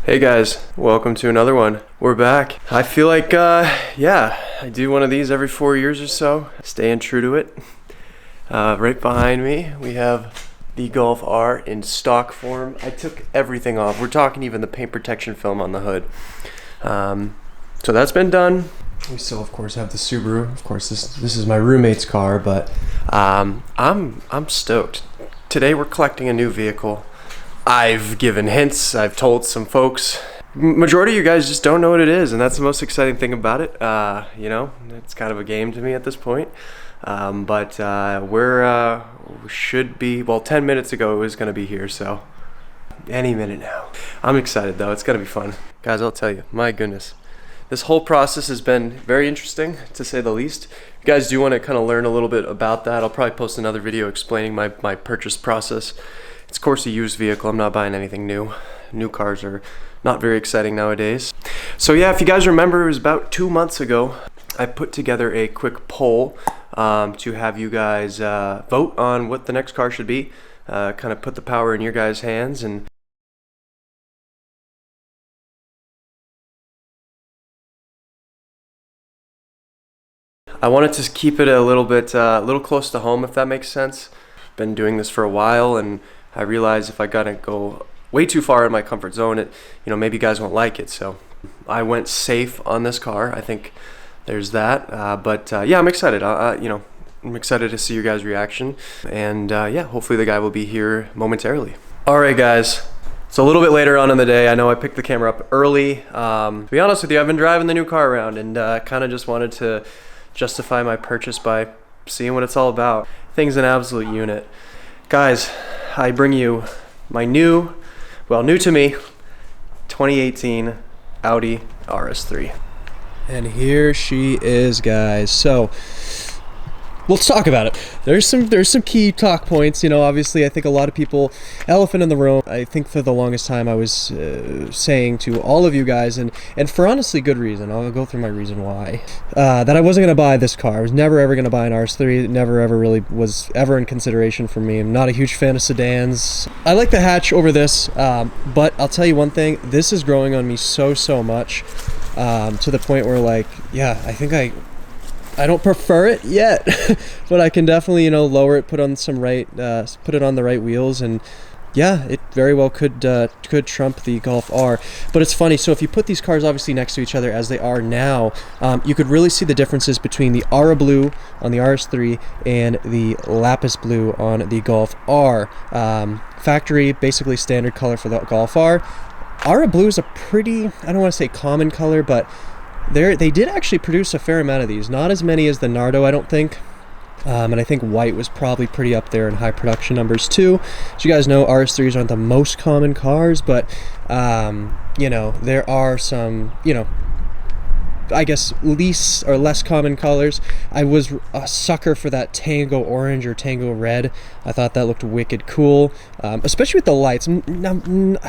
Hey guys, welcome to another one. We're back. I feel like, yeah, I do one of these every 4 years or so, staying true to it. Right behind me, we have the Golf R in stock form. I took everything off. We're talking even the paint protection film on the hood. So that's been done. We still, of course, have the Subaru. Of course, this is my roommate's car, but I'm stoked. Today we're collecting a new vehicle. I've given hints, I've told some folks. Majority of you guys just don't know what it is, and that's the most exciting thing about it. You know, it's kind of a game to me at this point. But we should be, well, 10 minutes ago it was gonna be here, so any minute now. I'm excited though, it's gonna be fun. Guys, I'll tell you, my goodness. This whole process has been very interesting, to say the least. If you guys do wanna kind of learn a little bit about that, I'll probably post another video explaining my purchase process. It's of course a used vehicle, I'm not buying anything new. New cars are not very exciting nowadays. So yeah, if you guys remember, it was about 2 months ago, I put together a quick poll to have you guys vote on what the next car should be. Kind of put the power in your guys' hands, and I wanted to keep it a little bit, little close to home, if that makes sense. Been doing this for a while, and I realized if I gotta go way too far in my comfort zone, maybe you guys won't like it. So I went safe on this car. I think there's that. But yeah, I'm excited. I'm excited to see your guys' reaction, and yeah, hopefully the guy will be here momentarily. All right, guys. It's a little bit later on in the day. I know I picked the camera up early. To be honest with you, I've been driving the new car around, and kind of just wanted to justify my purchase by seeing what it's all about. Thing's an absolute unit. Guys, I bring you my new to me, 2018 Audi RS3. And here she is, guys. So let's talk about it. There's some key talk points. Obviously I think a lot of people, elephant in the room. I think for the longest time I was saying to all of you guys, and for honestly good reason, I'll go through my reason why, that I wasn't going to buy this car. I was never ever going to buy an RS3. It never ever really was ever in consideration for me. I'm not a huge fan of sedans. I like the hatch over this, but I'll tell you one thing, this is growing on me so much, to the point where, like, yeah, I think I don't prefer it yet, but I can definitely, lower it, put it on the right wheels, and yeah, it very well could trump the Golf R. But it's funny, so if you put these cars obviously next to each other as they are now, you could really see the differences between the Ara Blue on the RS3 and the Lapis Blue on the Golf R. Factory, basically standard color for the Golf R. Ara Blue is a pretty, I don't want to say common color, but they did actually produce a fair amount of these. Not as many as the Nardo, I don't think. And I think white was probably pretty up there in high production numbers too. As you guys know, RS3s aren't the most common cars, but there are some, I guess less common colors. I was a sucker for that Tango Orange or Tango Red. I thought that looked wicked cool, especially with the lights.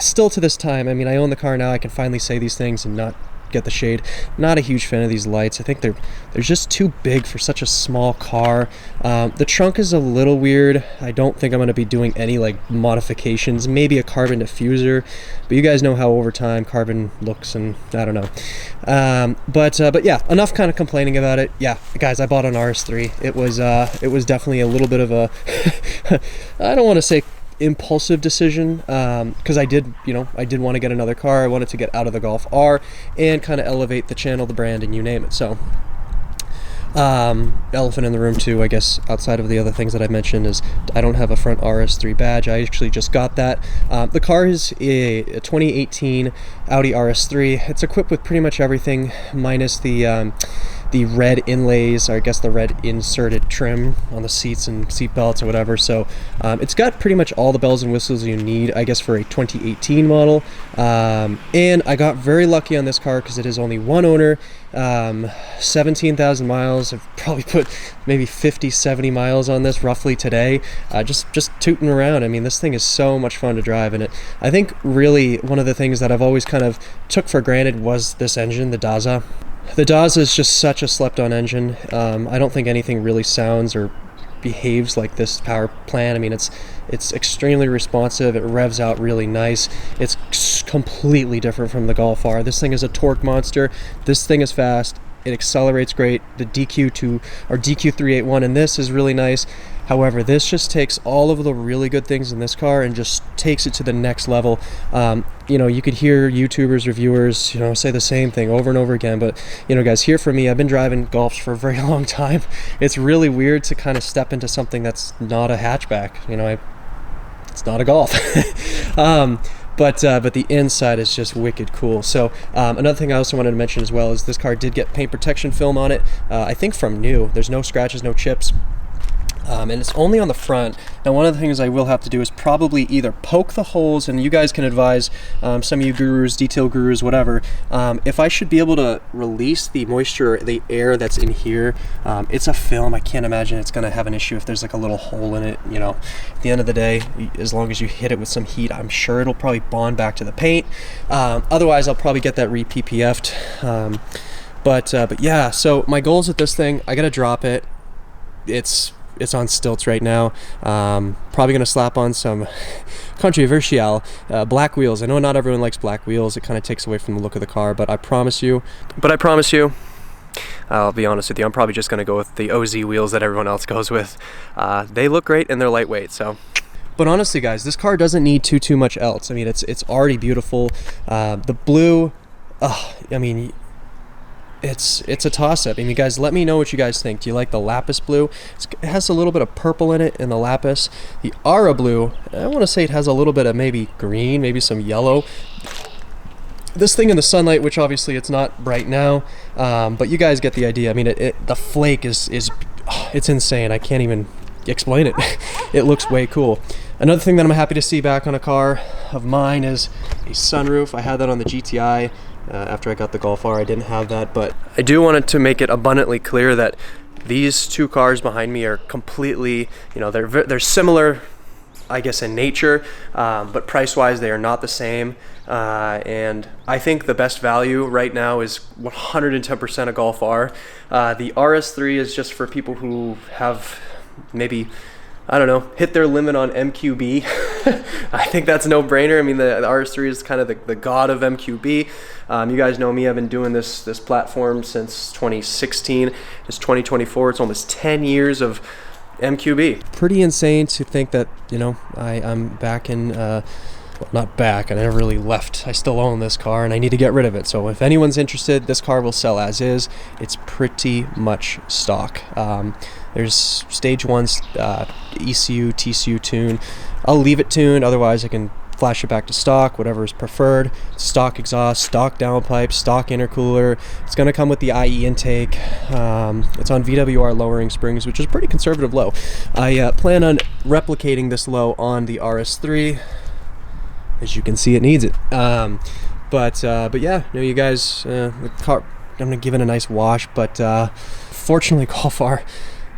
Still to this time, I mean, I own the car now, I can finally say these things and not get the shade. Not a huge fan of these lights. I think they're just too big for such a small car. The trunk is a little weird. I don't think I'm going to be doing any like modifications, maybe a carbon diffuser, but you guys know how over time carbon looks, and I don't know. But yeah, enough kind of complaining about it. Yeah, guys, I bought an RS3. It was definitely a little bit of a I don't want to say impulsive decision, because I did want to get another car. I wanted to get out of the Golf R and kind of elevate the channel, the brand, and you name it. So elephant in the room too, I guess, outside of the other things that I mentioned, is I don't have a front RS3 badge. I actually just got that. The car is a 2018 Audi RS3. It's equipped with pretty much everything minus the red inlays, or I guess the red inserted trim on the seats and seat belts or whatever. So it's got pretty much all the bells and whistles you need, I guess, for a 2018 model. And I got very lucky on this car because it is only one owner, 17,000 miles. I've probably put maybe 50-70 miles on this roughly today, just tooting around. I mean, this thing is so much fun to drive, and I think really one of the things that I've always kind of took for granted was this engine, the Daza. The Daza is just such a slept-on engine. I don't think anything really sounds or behaves like this power plant. I mean, it's It's extremely responsive. It revs out really nice. It's completely different from the Golf R. This thing is a torque monster. This thing is fast. It accelerates great. The DQ2 or DQ381 in this is really nice. However, this just takes all of the really good things in this car and just takes it to the next level. You know, you could hear YouTubers, reviewers, you know, say the same thing over and over again. But, you know, guys, hear from me. I've been driving Golfs for a very long time. It's really weird to kind of step into something that's not a hatchback. You know, it's not a Golf. But the inside is just wicked cool. So another thing I also wanted to mention as well is this car did get paint protection film on it, I think from new. There's no scratches, no chips. And it's only on the front. Now, one of the things I will have to do is probably either poke the holes, and you guys can advise, some of you gurus, detail gurus, whatever, if I should be able to release the moisture, the air that's in here. It's a film. I can't imagine it's going to have an issue if there's like a little hole in it. You know, at the end of the day, as long as you hit it with some heat, I'm sure it'll probably bond back to the paint. Otherwise, I'll probably get that re-PPF'd. But yeah, so my goals with this thing, I got to drop it. It's on stilts right now. Probably gonna slap on some controversial black wheels. I know not everyone likes black wheels. It kind of takes away from the look of the car, but I promise you, I'll be honest with you, I'm probably just gonna go with the OZ wheels that everyone else goes with. They look great and they're lightweight, so. But honestly, guys, this car doesn't need too much else. I mean, it's already beautiful. The blue, I mean, it's a toss-up. I mean, guys, let me know what you guys think. Do you like the lapis blue? It has a little bit of purple in it in the lapis. The Ara blue, I want to say it has a little bit of maybe green, maybe some yellow. This thing in the sunlight, which obviously it's not bright now, but you guys get the idea. I mean, the flake is it's insane. I can't even explain it. It looks way cool. Another thing that I'm happy to see back on a car of mine is a sunroof. I had that on the GTI. After I got the Golf R, I didn't have that, but I do want to make it abundantly clear that these two cars behind me are completely, you know, they're similar, I guess, in nature, but price-wise, they are not the same. And I think the best value right now is 110% a Golf R. The RS3 is just for people who have maybe, I don't know, hit their limit on MQB. I think that's a no-brainer. I mean, the RS3 is kind of the god of MQB. You guys know me. I've been doing this platform since 2016. It's 2024. It's almost 10 years of MQB. Pretty insane to think that, you know, I'm back in, well, not back, I never really left. I still own this car and I need to get rid of it. So if anyone's interested, this car will sell as is. It's pretty much stock. There's stage 1 ECU, TCU tune. I'll leave it tuned, otherwise I can flash it back to stock, whatever is preferred. Stock exhaust, stock downpipe, stock intercooler. It's going to come with the IE intake. It's on VWR lowering springs, which is pretty conservative low. I plan on replicating this low on the RS3. As you can see, it needs it. But yeah, no, you guys, the car, I'm going to give it a nice wash, but fortunately, Golf R,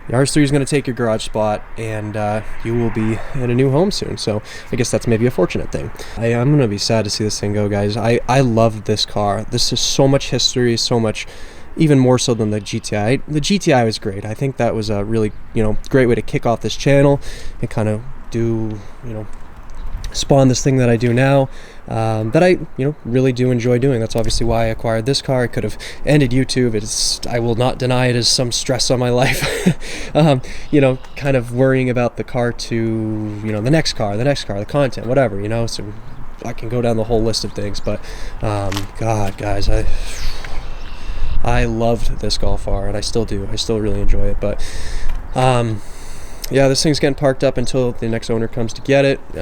the RS3 is going to take your garage spot, and you will be in a new home soon. So I guess that's maybe a fortunate thing. I'm going to be sad to see this thing go, guys. I love this car. This is so much history, so much, even more so than the GTI. The GTI was great. I think that was a really, you know, great way to kick off this channel and kind of do, you know, spawn this thing that I do now, that I, you know, really do enjoy doing. That's obviously why I acquired this car. I could have ended YouTube. I will not deny it is some stress on my life. You know, kind of worrying about the car to, you know, the next car, the content, whatever, you know, so I can go down the whole list of things. But God, guys, I loved this Golf R, and I still do. I still really enjoy it. But yeah, this thing's getting parked up until the next owner comes to get it. You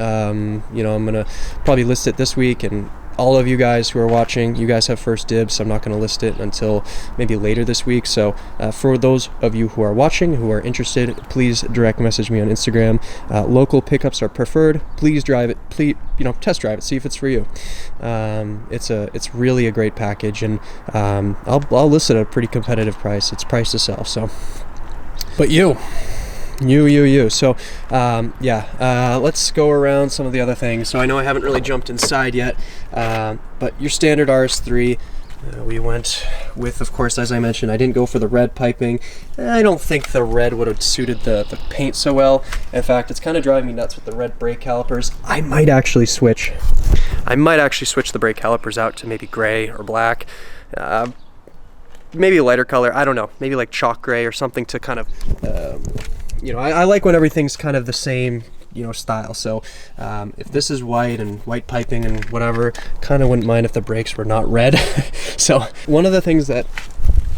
know, I'm gonna probably list it this week, and all of you guys who are watching, you guys have first dibs. So I'm not gonna list it until maybe later this week. So for those of you who are watching, who are interested, please direct message me on Instagram. Local pickups are preferred. Please drive it. Please, you know, test drive it. See if it's for you. It's really a great package, and I'll list it at a pretty competitive price. It's priced to sell. So, but you. So yeah, let's go around some of the other things. So I know I haven't really jumped inside yet, but your standard RS3, We went with, of course, as I mentioned, I didn't go for the red piping. I don't think the red would have suited the paint so well. In fact, it's kind of driving me nuts with the red brake calipers. I might actually switch the brake calipers out to maybe gray or black. Maybe a lighter color, I don't know, maybe like chalk gray or something to kind of, you know, I like when everything's kind of the same, you know, style. So if this is white and white piping and whatever, kind of wouldn't mind if the brakes were not red. So one of the things that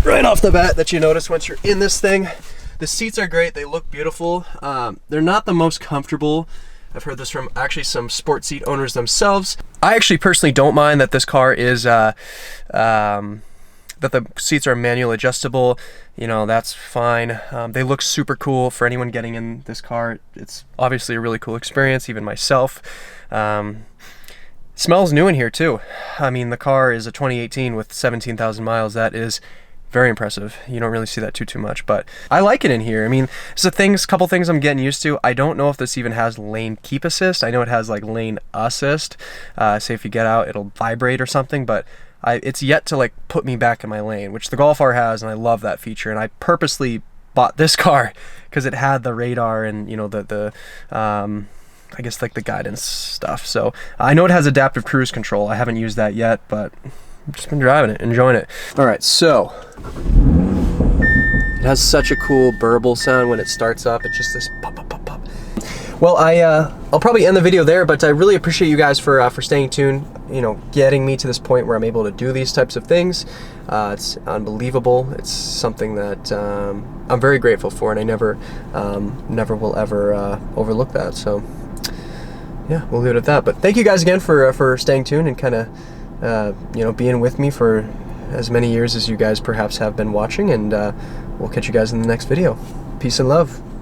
right off the bat that you notice once you're in this thing, the seats are great, they look beautiful. They're not the most comfortable. I've heard this from actually some sport seat owners themselves. I actually personally don't mind that this car is that the seats are manual adjustable. You know, that's fine. They look super cool for anyone getting in this car. It's obviously a really cool experience, even myself. Smells new in here too. I mean, the car is a 2018 with 17,000 miles. That is very impressive. You don't really see that too much, but I like it in here. I mean, there's a couple things I'm getting used to. I don't know if this even has lane keep assist. I know it has like lane assist. Say if you get out, it'll vibrate or something, but it's yet to like put me back in my lane, which the Golf R has, and I love that feature. And I purposely bought this car because it had the radar and, you know, the I guess like the guidance stuff. So I know it has adaptive cruise control. I haven't used that yet, but I've just been driving it, enjoying it. All right, so it has such a cool burble sound when it starts up. It's just this pop, pop, pop, pop. Well, I'll probably end the video there, but I really appreciate you guys for staying tuned, you know, getting me to this point where I'm able to do these types of things. It's unbelievable. It's something that I'm very grateful for, and I never will ever overlook that. So yeah, we'll leave it at that. But thank you guys again for staying tuned and kind of you know, being with me for as many years as you guys perhaps have been watching, and we'll catch you guys in the next video. Peace and love.